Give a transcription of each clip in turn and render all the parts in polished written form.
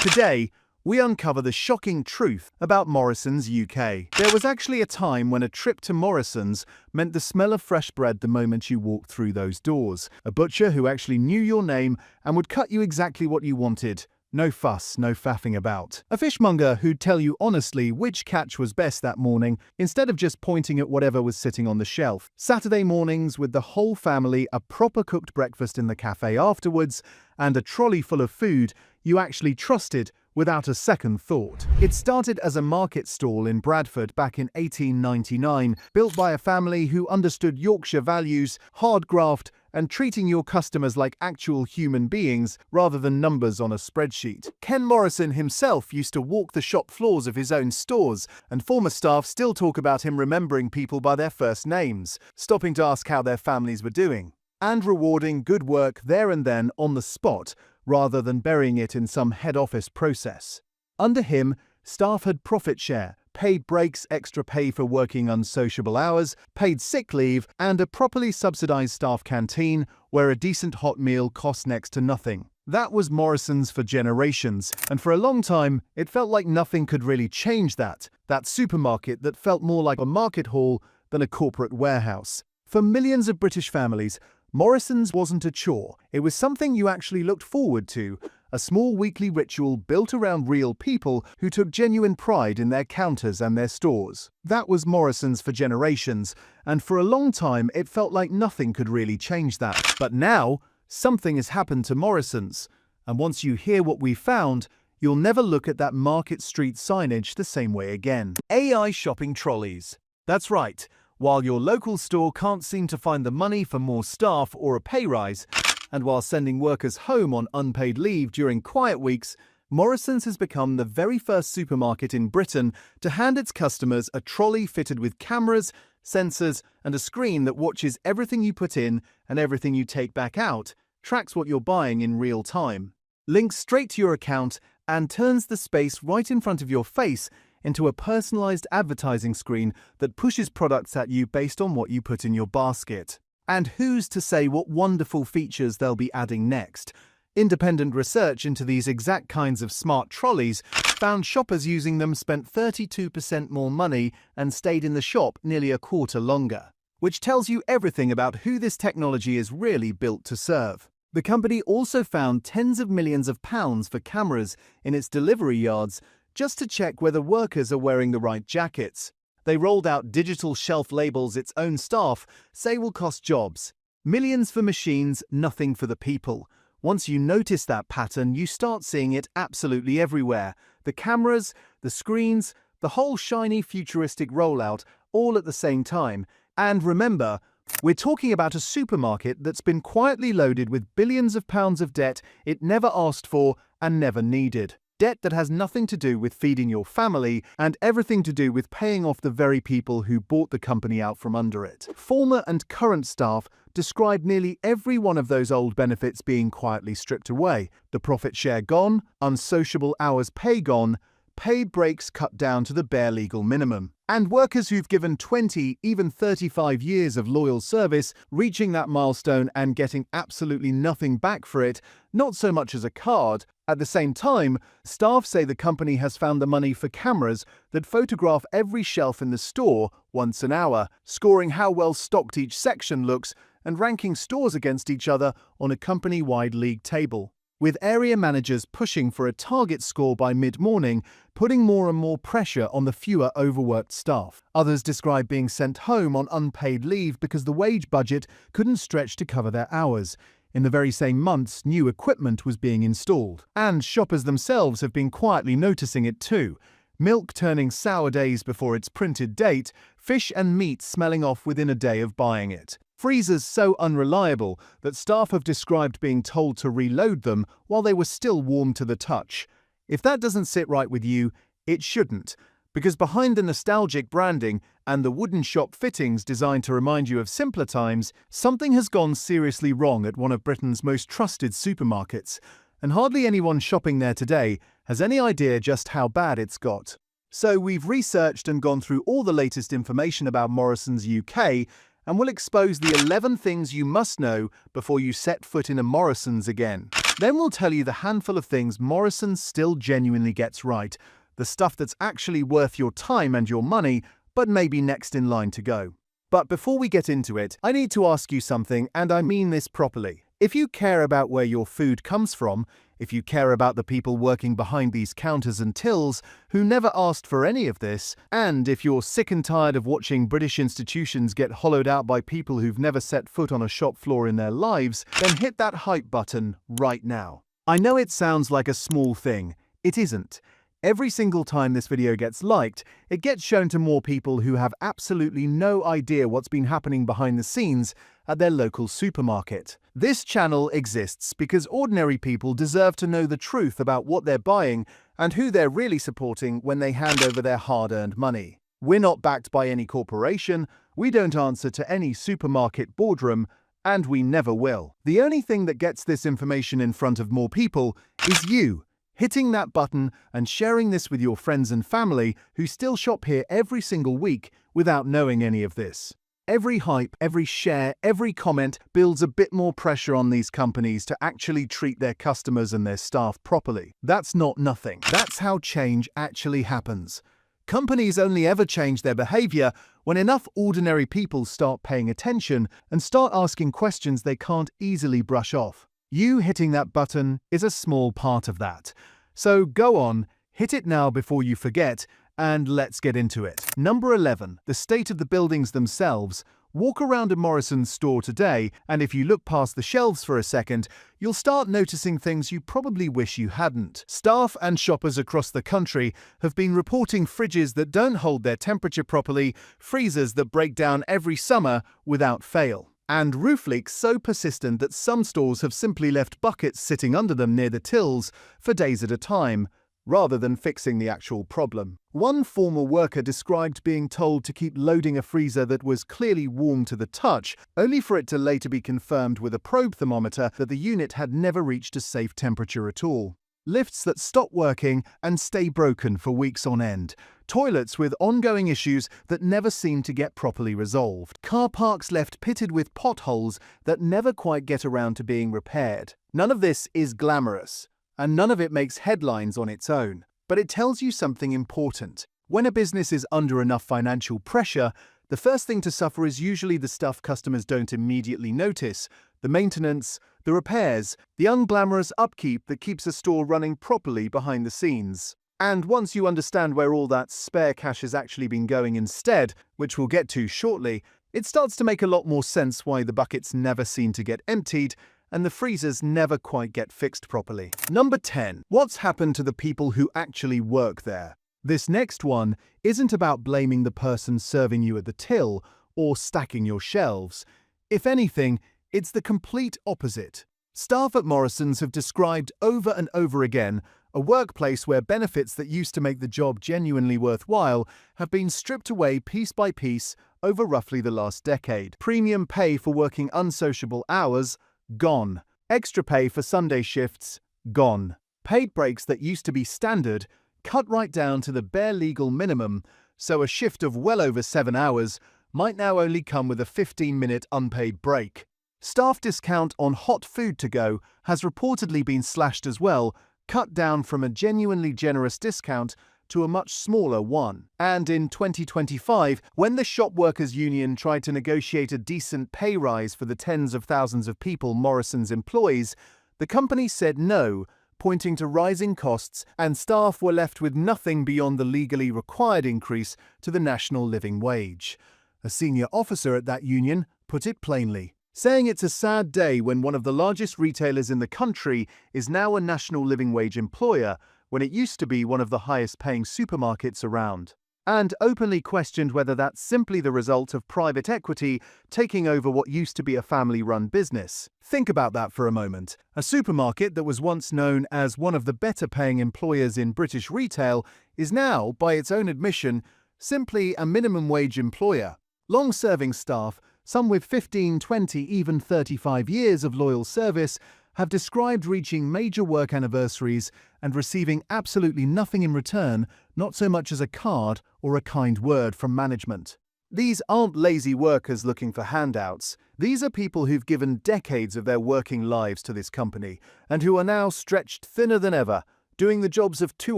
Today, we uncover the shocking truth about Morrisons UK. There was actually a time when a trip to Morrisons meant the smell of fresh bread the moment you walked through those doors. A butcher who actually knew your name and would cut you exactly what you wanted. No fuss, no faffing about. A fishmonger who'd tell you honestly which catch was best that morning, instead of just pointing at whatever was sitting on the shelf. Saturday mornings with the whole family, a proper cooked breakfast in the cafe afterwards, and a trolley full of food you actually trusted without a second thought. It started as a market stall in Bradford back in 1899, built by a family who understood Yorkshire values, hard graft, and treating your customers like actual human beings rather than numbers on a spreadsheet. Ken Morrison himself used to walk the shop floors of his own stores, and former staff still talk about him remembering people by their first names, stopping to ask how their families were doing, and rewarding good work there and then on the spot, rather than burying it in some head office process. Under him, staff had profit share, paid breaks, extra pay for working unsociable hours, paid sick leave, and a properly subsidized staff canteen where a decent hot meal cost next to nothing. That was Morrisons for generations, and for a long time, it felt like nothing could really change that supermarket that felt more like a market hall than a corporate warehouse. For millions of British families, Morrisons wasn't a chore. It was something you actually looked forward to, a small weekly ritual built around real people who took genuine pride in their counters and their stores. That was Morrisons for generations, and for a long time it felt like nothing could really change that. But now, something has happened to Morrisons, and once you hear what we found, you'll never look at that Market Street signage the same way again. AI shopping trolleys. That's right. While your local store can't seem to find the money for more staff or a pay rise, and while sending workers home on unpaid leave during quiet weeks, Morrisons has become the very first supermarket in Britain to hand its customers a trolley fitted with cameras, sensors, and a screen that watches everything you put in and everything you take back out, tracks what you're buying in real time, links straight to your account, and turns the space right in front of your face into a personalized advertising screen that pushes products at you based on what you put in your basket. And who's to say what wonderful features they'll be adding next? Independent research into these exact kinds of smart trolleys found shoppers using them spent 32% more money and stayed in the shop nearly a quarter longer, which tells you everything about who this technology is really built to serve. The company also found tens of millions of pounds for cameras in its delivery yards just to check whether workers are wearing the right jackets. They rolled out digital shelf labels its own staff say will cost jobs. Millions for machines, nothing for the people. Once you notice that pattern, you start seeing it absolutely everywhere. The cameras, the screens, the whole shiny futuristic rollout, all at the same time. And remember, we're talking about a supermarket that's been quietly loaded with billions of pounds of debt it never asked for and never needed. Debt that has nothing to do with feeding your family and everything to do with paying off the very people who bought the company out from under it. Former and current staff described nearly every one of those old benefits being quietly stripped away. The profit share gone, unsociable hours pay gone, paid breaks cut down to the bare legal minimum. And workers who've given 20, even 35 years of loyal service, reaching that milestone and getting absolutely nothing back for it, not so much as a card. At the same time, staff say the company has found the money for cameras that photograph every shelf in the store once an hour, scoring how well stocked each section looks and ranking stores against each other on a company-wide league table, with area managers pushing for a target score by mid-morning, putting more and more pressure on the fewer overworked staff. Others describe being sent home on unpaid leave because the wage budget couldn't stretch to cover their hours. In the very same months, new equipment was being installed. And shoppers themselves have been quietly noticing it too. Milk turning sour days before its printed date, fish and meat smelling off within a day of buying it. Freezers so unreliable that staff have described being told to reload them while they were still warm to the touch. If that doesn't sit right with you, it shouldn't, because behind the nostalgic branding and the wooden shop fittings designed to remind you of simpler times, something has gone seriously wrong at one of Britain's most trusted supermarkets, and hardly anyone shopping there today has any idea just how bad it's got. So we've researched and gone through all the latest information about Morrisons UK, and we'll expose the 11 things you must know before you set foot in a Morrisons again. Then we'll tell you the handful of things Morrisons still genuinely gets right, the stuff that's actually worth your time and your money, but maybe next in line to go. But before we get into it, I need to ask you something, and I mean this properly. If you care about where your food comes from, if you care about the people working behind these counters and tills who never asked for any of this, and if you're sick and tired of watching British institutions get hollowed out by people who've never set foot on a shop floor in their lives, then hit that hype button right now. I know it sounds like a small thing. It isn't. Every single time this video gets liked, it gets shown to more people who have absolutely no idea what's been happening behind the scenes at their local supermarket. This channel exists because ordinary people deserve to know the truth about what they're buying and who they're really supporting when they hand over their hard-earned money. We're not backed by any corporation, we don't answer to any supermarket boardroom, and we never will. The only thing that gets this information in front of more people is you, hitting that button and sharing this with your friends and family who still shop here every single week without knowing any of this. Every hype, every share, every comment builds a bit more pressure on these companies to actually treat their customers and their staff properly. That's not nothing. That's how change actually happens. Companies only ever change their behavior when enough ordinary people start paying attention and start asking questions they can't easily brush off. You hitting that button is a small part of that. So go on, hit it now before you forget, and let's get into it. Number 11. The state of the buildings themselves. Walk around a Morrisons store today, and if you look past the shelves for a second, you'll start noticing things you probably wish you hadn't. Staff and shoppers across the country have been reporting fridges that don't hold their temperature properly, freezers that break down every summer without fail, and roof leaks so persistent that some stores have simply left buckets sitting under them near the tills for days at a time, rather than fixing the actual problem. One former worker described being told to keep loading a freezer that was clearly warm to the touch, only for it to later be confirmed with a probe thermometer that the unit had never reached a safe temperature at all. Lifts that stop working and stay broken for weeks on end. Toilets with ongoing issues that never seem to get properly resolved. Car parks left pitted with potholes that never quite get around to being repaired. None of this is glamorous, and none of it makes headlines on its own. But it tells you something important. When a business is under enough financial pressure, the first thing to suffer is usually the stuff customers don't immediately notice: the maintenance, the repairs, the unglamorous upkeep that keeps a store running properly behind the scenes. And once you understand where all that spare cash has actually been going instead, which we'll get to shortly, it starts to make a lot more sense why the buckets never seem to get emptied and the freezers never quite get fixed properly. Number 10. What's happened to the people who actually work there? This next one isn't about blaming the person serving you at the till or stacking your shelves. If anything, it's the complete opposite. Staff at Morrisons have described over and over again a workplace where benefits that used to make the job genuinely worthwhile have been stripped away piece by piece over roughly the last decade. Premium pay for working unsociable hours, gone. Extra pay for Sunday shifts, gone. Paid breaks that used to be standard, cut right down to the bare legal minimum, so a shift of well over 7 hours might now only come with a 15-minute unpaid break. Staff discount on hot food to go has reportedly been slashed as well, cut down from a genuinely generous discount to a much smaller one. And in 2025, when the Shop Workers Union tried to negotiate a decent pay rise for the tens of thousands of people Morrisons employs, the company said no, pointing to rising costs, and staff were left with nothing beyond the legally required increase to the national living wage. A senior officer at that union put it plainly, saying it's a sad day when one of the largest retailers in the country is now a national living wage employer, when it used to be one of the highest-paying supermarkets around, and openly questioned whether that's simply the result of private equity taking over what used to be a family-run business. Think about that for a moment. A supermarket that was once known as one of the better-paying employers in British retail is now, by its own admission, simply a minimum-wage employer. Long-serving staff, some with 15, 20, even 35 years of loyal service, have described reaching major work anniversaries and receiving absolutely nothing in return, not so much as a card or a kind word from management. These aren't lazy workers looking for handouts. These are people who've given decades of their working lives to this company and who are now stretched thinner than ever, doing the jobs of 2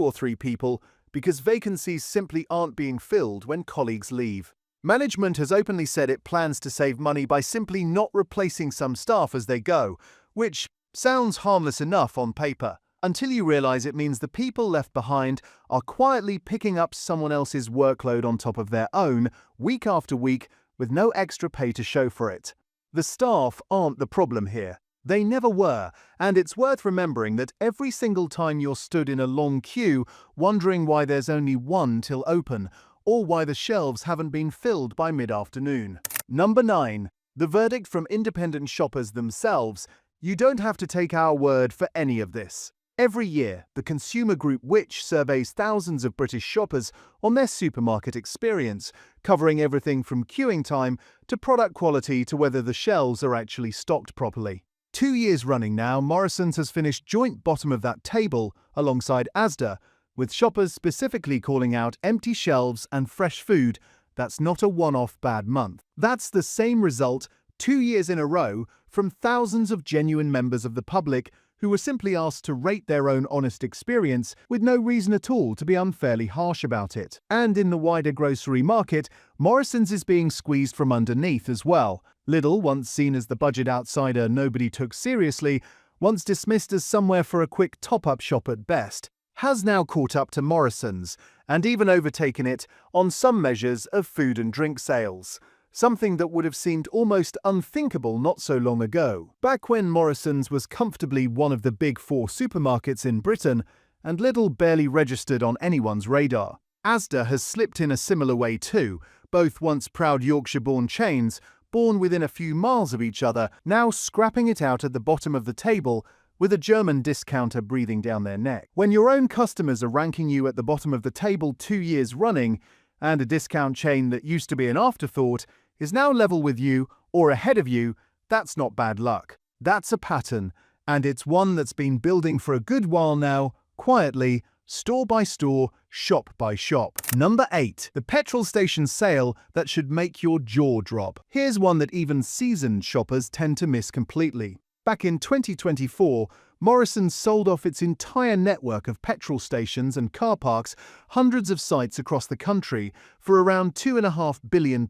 or 3 people because vacancies simply aren't being filled when colleagues leave. Management has openly said it plans to save money by simply not replacing some staff as they go, which sounds harmless enough on paper, until you realize it means the people left behind are quietly picking up someone else's workload on top of their own, week after week, with no extra pay to show for it. The staff aren't the problem here. They never were, and it's worth remembering that every single time you're stood in a long queue wondering why there's only one till open, or why the shelves haven't been filled by mid-afternoon. Number 9. The verdict from independent shoppers themselves. You don't have to take our word for any of this. Every year, the consumer group Which surveys thousands of British shoppers on their supermarket experience, covering everything from queuing time to product quality to whether the shelves are actually stocked properly. 2 years running now, Morrisons has finished joint bottom of that table alongside Asda, with shoppers specifically calling out empty shelves and fresh food. That's not a one-off bad month. That's the same result 2 years in a row from thousands of genuine members of the public who were simply asked to rate their own honest experience with no reason at all to be unfairly harsh about it. And in the wider grocery market, Morrisons is being squeezed from underneath as well. Lidl, once seen as the budget outsider nobody took seriously, once dismissed as somewhere for a quick top-up shop at best, has now caught up to Morrisons and even overtaken it on some measures of food and drink sales. Something that would have seemed almost unthinkable not so long ago, back when Morrisons was comfortably one of the big 4 supermarkets in Britain, and Lidl barely registered on anyone's radar. Asda has slipped in a similar way too, both once proud Yorkshire-born chains, born within a few miles of each other, now scrapping it out at the bottom of the table, with a German discounter breathing down their neck. When your own customers are ranking you at the bottom of the table 2 years running, and a discount chain that used to be an afterthought is now level with you or ahead of you, that's not bad luck. That's a pattern, and it's one that's been building for a good while now, quietly, store by store, shop by shop. Number 8. The petrol station sale that should make your jaw drop. Here's one that even seasoned shoppers tend to miss completely. Back in 2024, Morrisons sold off its entire network of petrol stations and car parks, hundreds of sites across the country, for around £2.5 billion.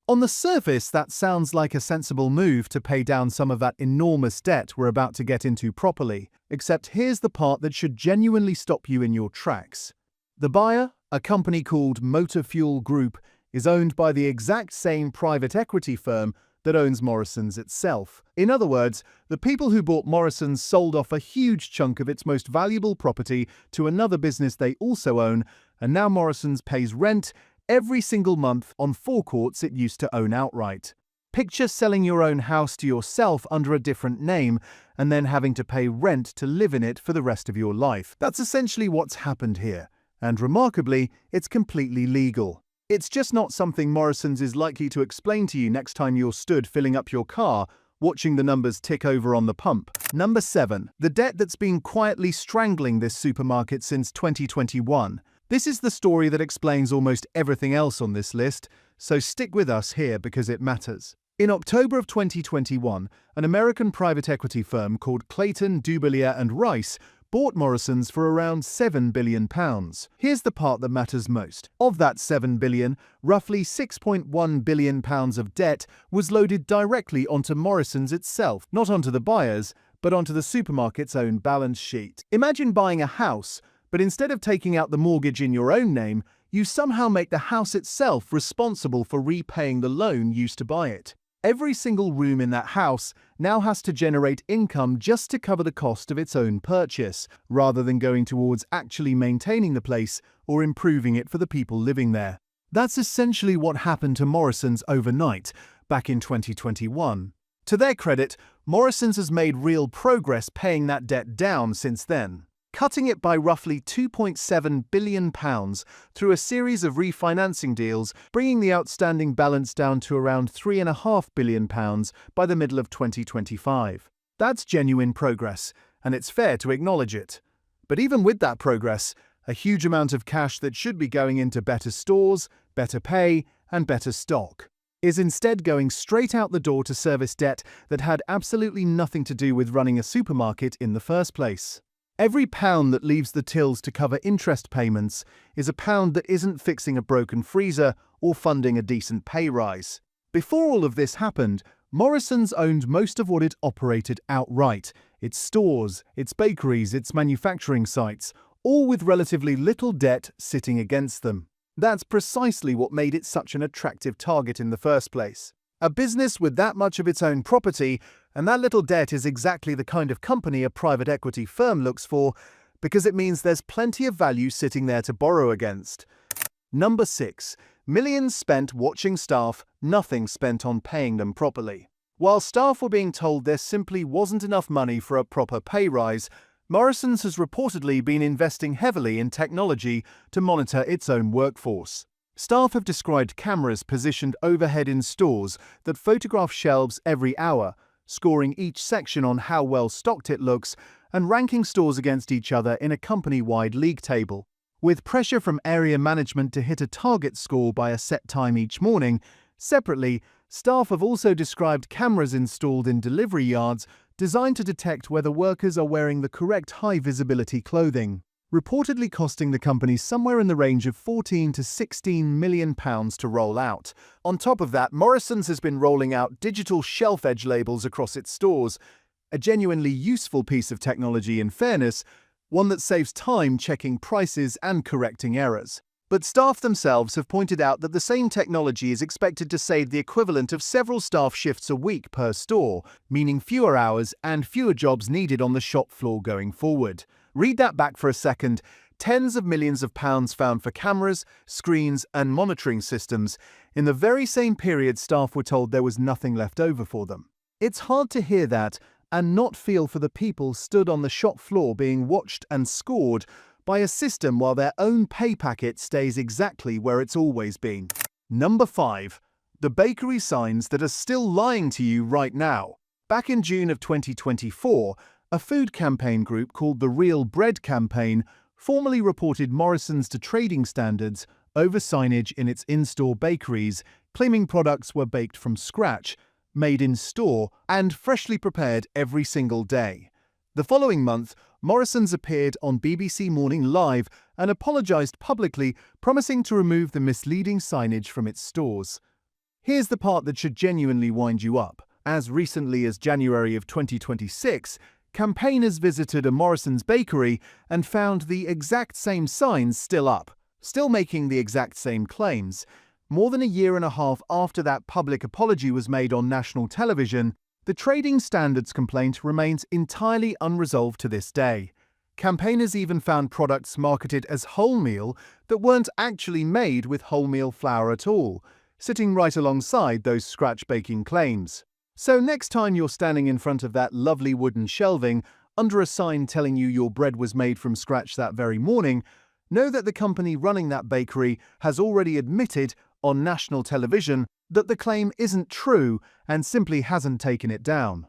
On the surface, that sounds like a sensible move to pay down some of that enormous debt we're about to get into properly. Except here's the part that should genuinely stop you in your tracks. The buyer, a company called Motor Fuel Group, is owned by the exact same private equity firm that owns Morrisons itself. In other words, the people who bought Morrisons sold off a huge chunk of its most valuable property to another business they also own, and now Morrisons pays rent every single month on forecourts it used to own outright. Picture selling your own house to yourself under a different name and then having to pay rent to live in it for the rest of your life. That's essentially what's happened here, and remarkably, it's completely legal. It's just not something Morrisons is likely to explain to you next time you're stood filling up your car, watching the numbers tick over on the pump. Number 7. The debt that's been quietly strangling this supermarket since 2021. This is the story that explains almost everything else on this list, so stick with us here because it matters. In October of 2021, an American private equity firm called Clayton, Dubilier and Rice bought Morrisons for around £7 billion. Here's the part that matters most. Of that £7 billion, roughly £6.1 billion of debt was loaded directly onto Morrisons itself, not onto the buyers, but onto the supermarket's own balance sheet. Imagine buying a house, but instead of taking out the mortgage in your own name, you somehow make the house itself responsible for repaying the loan used to buy it. Every single room in that house now has to generate income just to cover the cost of its own purchase, rather than going towards actually maintaining the place or improving it for the people living there. That's essentially what happened to Morrisons overnight, back in 2021. To their credit, Morrisons has made real progress paying that debt down since then, cutting it by roughly £2.7 billion through a series of refinancing deals, bringing the outstanding balance down to around £3.5 billion by the middle of 2025. That's genuine progress, and it's fair to acknowledge it. But even with that progress, a huge amount of cash that should be going into better stores, better pay, and better stock, is instead going straight out the door to service debt that had absolutely nothing to do with running a supermarket in the first place. Every pound that leaves the tills to cover interest payments is a pound that isn't fixing a broken freezer or funding a decent pay rise. Before all of this happened, Morrisons owned most of what it operated outright: its stores, its bakeries, its manufacturing sites, all with relatively little debt sitting against them. That's precisely what made it such an attractive target in the first place. A business with that much of its own property and that little debt is exactly the kind of company a private equity firm looks for, because it means there's plenty of value sitting there to borrow against. Number 6. Millions spent watching staff, nothing spent on paying them properly. While staff were being told there simply wasn't enough money for a proper pay rise, Morrisons has reportedly been investing heavily in technology to monitor its own workforce. Staff have described cameras positioned overhead in stores that photograph shelves every hour, scoring each section on how well stocked it looks, and ranking stores against each other in a company-wide league table. With pressure from area management to hit a target score by a set time each morning, separately, staff have also described cameras installed in delivery yards designed to detect whether workers are wearing the correct high-visibility clothing, reportedly costing the company somewhere in the range of £14 to £16 million to roll out. On top of that, Morrisons has been rolling out digital shelf edge labels across its stores, a genuinely useful piece of technology in fairness, one that saves time checking prices and correcting errors. But staff themselves have pointed out that the same technology is expected to save the equivalent of several staff shifts a week per store, meaning fewer hours and fewer jobs needed on the shop floor going forward. Read that back for a second. Tens of millions of pounds found for cameras, screens, and monitoring systems. In the very same period, staff were told there was nothing left over for them. It's hard to hear that and not feel for the people stood on the shop floor being watched and scored by a system while their own pay packet stays exactly where it's always been. Number 5. The bakery signs that are still lying to you right now. Back in June of 2024, a food campaign group called the Real Bread Campaign formally reported Morrisons to trading standards over signage in its in-store bakeries, claiming products were baked from scratch, made in store, and freshly prepared every single day. The following month, Morrisons appeared on BBC Morning Live and apologised publicly, promising to remove the misleading signage from its stores. Here's the part that should genuinely wind you up. As recently as January of 2026, campaigners visited a Morrisons bakery and found the exact same signs still up, still making the exact same claims. More than a year and a half after that public apology was made on national television, the trading standards complaint remains entirely unresolved to this day. Campaigners even found products marketed as wholemeal that weren't actually made with wholemeal flour at all, sitting right alongside those scratch baking claims. So next time you're standing in front of that lovely wooden shelving under a sign telling you your bread was made from scratch that very morning, know that the company running that bakery has already admitted on national television that the claim isn't true and simply hasn't taken it down.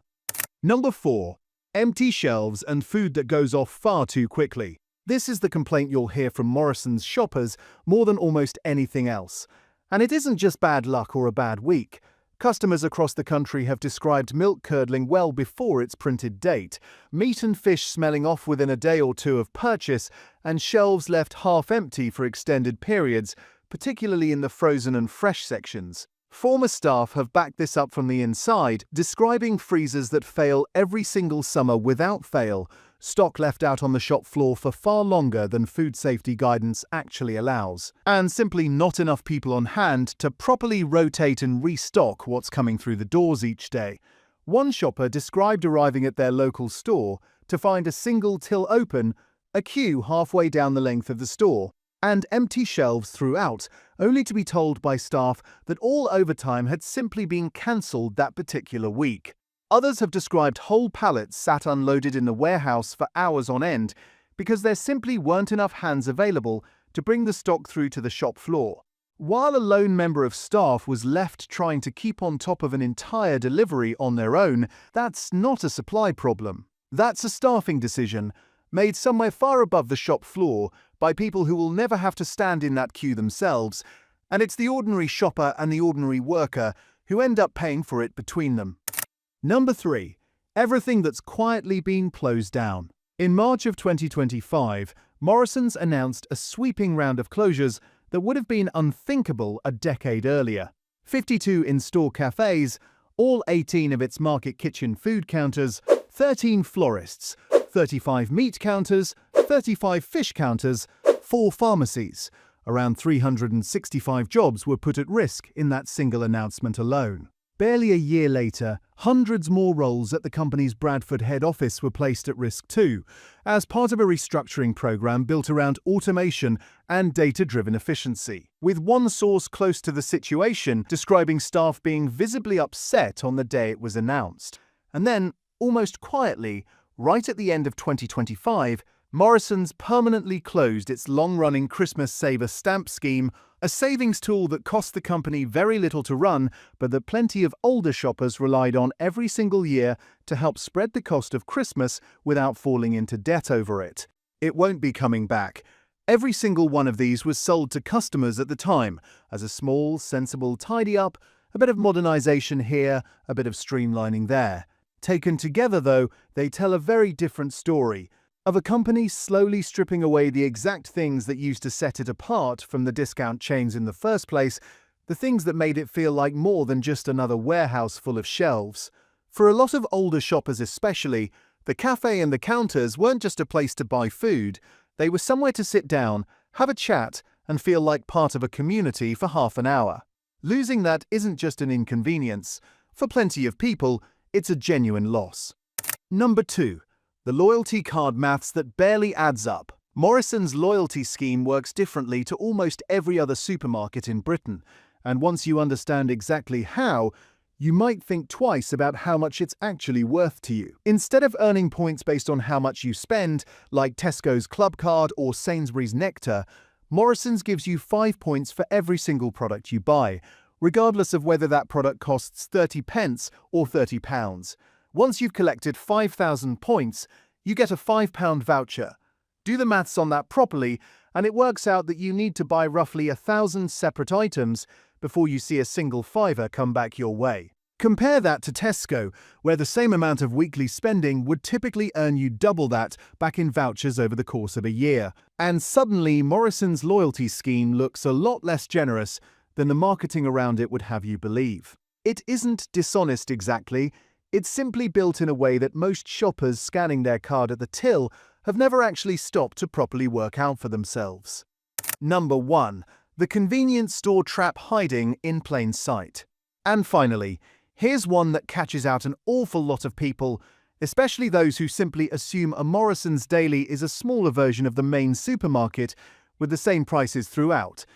Number 4. Empty shelves and food that goes off far too quickly. This is the complaint you'll hear from Morrisons shoppers more than almost anything else. And it isn't just bad luck or a bad week. Customers across the country have described milk curdling well before its printed date, meat and fish smelling off within a day or two of purchase, and shelves left half empty for extended periods, particularly in the frozen and fresh sections. Former staff have backed this up from the inside, describing freezers that fail every single summer without fail, stock left out on the shop floor for far longer than food safety guidance actually allows, and simply not enough people on hand to properly rotate and restock what's coming through the doors each day. One shopper described arriving at their local store to find a single till open, a queue halfway down the length of the store, and empty shelves throughout, only to be told by staff that all overtime had simply been cancelled that particular week. Others have described whole pallets sat unloaded in the warehouse for hours on end because there simply weren't enough hands available to bring the stock through to the shop floor. While a lone member of staff was left trying to keep on top of an entire delivery on their own, that's not a supply problem. That's a staffing decision made somewhere far above the shop floor by people who will never have to stand in that queue themselves, And it's the ordinary shopper and the ordinary worker who end up paying for it between them. Number 3. Everything that's quietly been closed down. In March of 2025, Morrisons announced a sweeping round of closures that would have been unthinkable a decade earlier. 52 in-store cafes, all 18 of its market kitchen food counters, 13 florists, 35 meat counters, 35 fish counters, 4 pharmacies. Around 365 jobs were put at risk in that single announcement alone. Barely a year later, hundreds more roles at the company's Bradford head office were placed at risk too, as part of a restructuring program built around automation and data-driven efficiency, with one source close to the situation describing staff being visibly upset on the day it was announced. And then, almost quietly, right at the end of 2025, Morrisons permanently closed its long-running Christmas Saver stamp scheme, a savings tool that cost the company very little to run, but that plenty of older shoppers relied on every single year to help spread the cost of Christmas without falling into debt over it. It won't be coming back. Every single one of these was sold to customers at the time as a small, sensible tidy-up, a bit of modernization here, a bit of streamlining there. Taken together, though, they tell a very different story, of a company slowly stripping away the exact things that used to set it apart from the discount chains in the first place, the things that made it feel like more than just another warehouse full of shelves. For a lot of older shoppers especially, the cafe and the counters weren't just a place to buy food, they were somewhere to sit down, have a chat, and feel like part of a community for half an hour. Losing that isn't just an inconvenience. For plenty of people, it's a genuine loss. Number 2. The loyalty card maths that barely adds up. Morrisons' loyalty scheme works differently to almost every other supermarket in Britain, and once you understand exactly how, you might think twice about how much it's actually worth to you. Instead of earning points based on how much you spend, like Tesco's Club Card or Sainsbury's Nectar, Morrisons gives you 5 points for every single product you buy, regardless of whether that product costs 30 pence or £30. Once you've collected 5,000 points, you get a £5 voucher. Do the maths on that properly, and it works out that you need to buy roughly 1,000 separate items before you see a single fiver come back your way. Compare that to Tesco, where the same amount of weekly spending would typically earn you double that back in vouchers over the course of a year. And suddenly, Morrisons' loyalty scheme looks a lot less generous than the marketing around it would have you believe. It isn't dishonest exactly. It's simply built in a way that most shoppers scanning their card at the till have never actually stopped to properly work out for themselves. Number 1. The convenience store trap hiding in plain sight. And finally, here's one that catches out an awful lot of people, especially those who simply assume a Morrisons Daily is a smaller version of the main supermarket with the same prices throughout.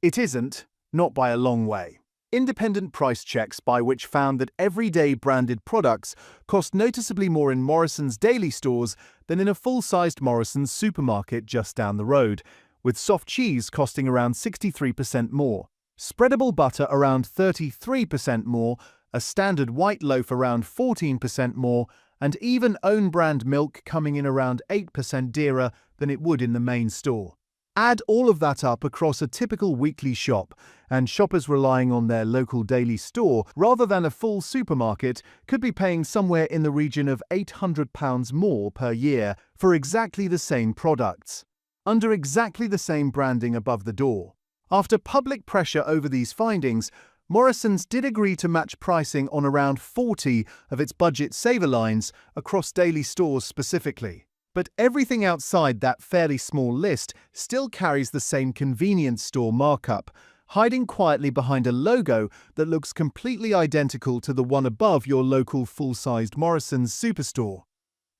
It isn't, not by a long way. Independent price checks by which found that everyday branded products cost noticeably more in Morrisons Daily stores than in a full-sized Morrisons supermarket just down the road, with soft cheese costing around 63% more, spreadable butter around 33% more, a standard white loaf around 14% more, and even own-brand milk coming in around 8% dearer than it would in the main store. Add all of that up across a typical weekly shop, and shoppers relying on their local daily store rather than a full supermarket could be paying somewhere in the region of £800 more per year for exactly the same products, under exactly the same branding above the door. After public pressure over these findings, Morrisons did agree to match pricing on around 40 of its budget saver lines across daily stores specifically. But everything outside that fairly small list still carries the same convenience store markup, hiding quietly behind a logo that looks completely identical to the one above your local full-sized Morrisons superstore.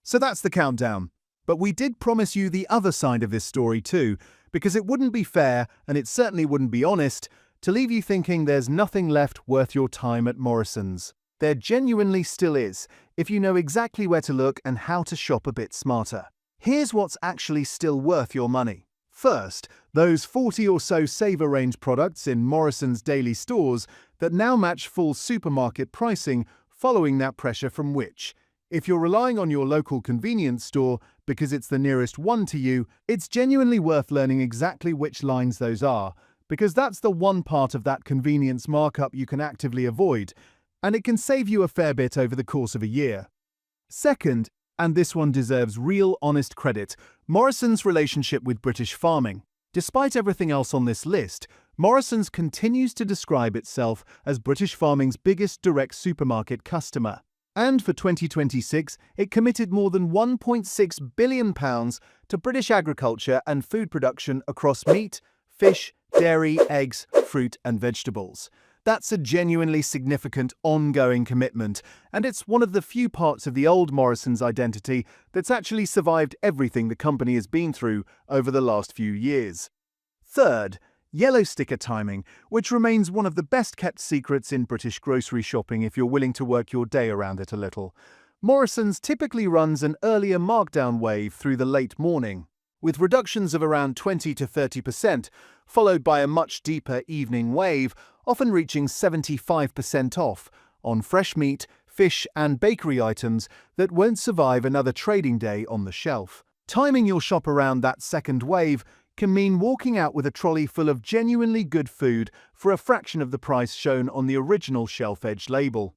So that's the countdown. But we did promise you the other side of this story too, because it wouldn't be fair, and it certainly wouldn't be honest, to leave you thinking there's nothing left worth your time at Morrisons. There genuinely still is, if you know exactly where to look and how to shop a bit smarter. Here's what's actually still worth your money. First, those 40 or so saver range products in Morrisons Daily stores that now match full supermarket pricing following that pressure from which, if you're relying on your local convenience store because it's the nearest one to you, it's genuinely worth learning exactly which lines those are, because that's the one part of that convenience markup you can actively avoid, and it can save you a fair bit over the course of a year. Second, and this one deserves real honest credit, Morrisons' relationship with British farming. Despite everything else on this list, Morrisons continues to describe itself as British farming's biggest direct supermarket customer. And for 2026, it committed more than £1.6 billion to British agriculture and food production across meat, fish, dairy, eggs, fruit and vegetables. That's a genuinely significant ongoing commitment, and it's one of the few parts of the old Morrisons identity that's actually survived everything the company has been through over the last few years. Third, yellow sticker timing, which remains one of the best-kept secrets in British grocery shopping if you're willing to work your day around it a little. Morrisons typically runs an earlier markdown wave through the late morning, with reductions of around 20 to 30%, followed by a much deeper evening wave, often reaching 75% off, on fresh meat, fish and bakery items that won't survive another trading day on the shelf. Timing your shop around that second wave can mean walking out with a trolley full of genuinely good food for a fraction of the price shown on the original shelf-edge label.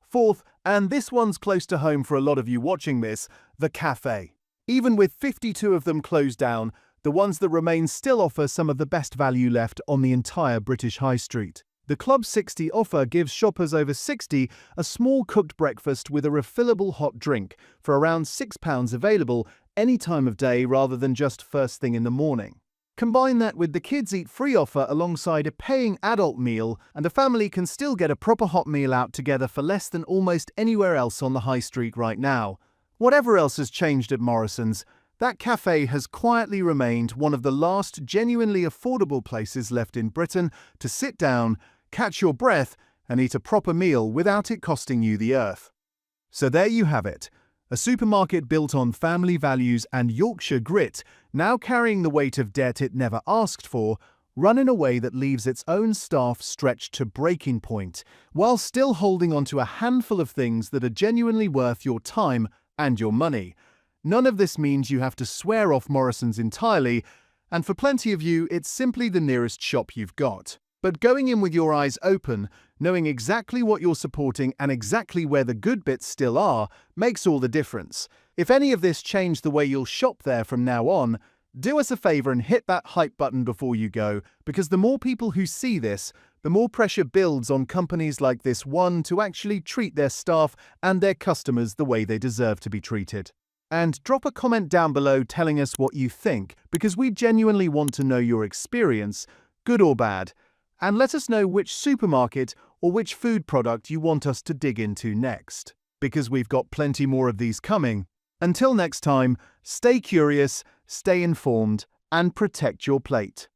Fourth, and this one's close to home for a lot of you watching this, the cafe. Even with 52 of them closed down, the ones that remain still offer some of the best value left on the entire British high street. The Club 60 offer gives shoppers over 60 a small cooked breakfast with a refillable hot drink for around £6 available any time of day rather than just first thing in the morning. Combine that with the Kids Eat Free offer alongside a paying adult meal, and a family can still get a proper hot meal out together for less than almost anywhere else on the high street right now. Whatever else has changed at Morrisons, that cafe has quietly remained one of the last genuinely affordable places left in Britain to sit down, catch your breath, and eat a proper meal without it costing you the earth. So there you have it. A supermarket built on family values and Yorkshire grit, now carrying the weight of debt it never asked for, run in a way that leaves its own staff stretched to breaking point, while still holding on to a handful of things that are genuinely worth your time and your money. None of this means you have to swear off Morrisons entirely, and for plenty of you, it's simply the nearest shop you've got. But going in with your eyes open, knowing exactly what you're supporting and exactly where the good bits still are, makes all the difference. If any of this changed the way you'll shop there from now on, do us a favor and hit that hype button before you go, because the more people who see this, the more pressure builds on companies like this one to actually treat their staff and their customers the way they deserve to be treated. And drop a comment down below telling us what you think, because we genuinely want to know your experience, good or bad, and let us know which supermarket or which food product you want us to dig into next, because we've got plenty more of these coming. Until next time, stay curious, stay informed, and protect your plate.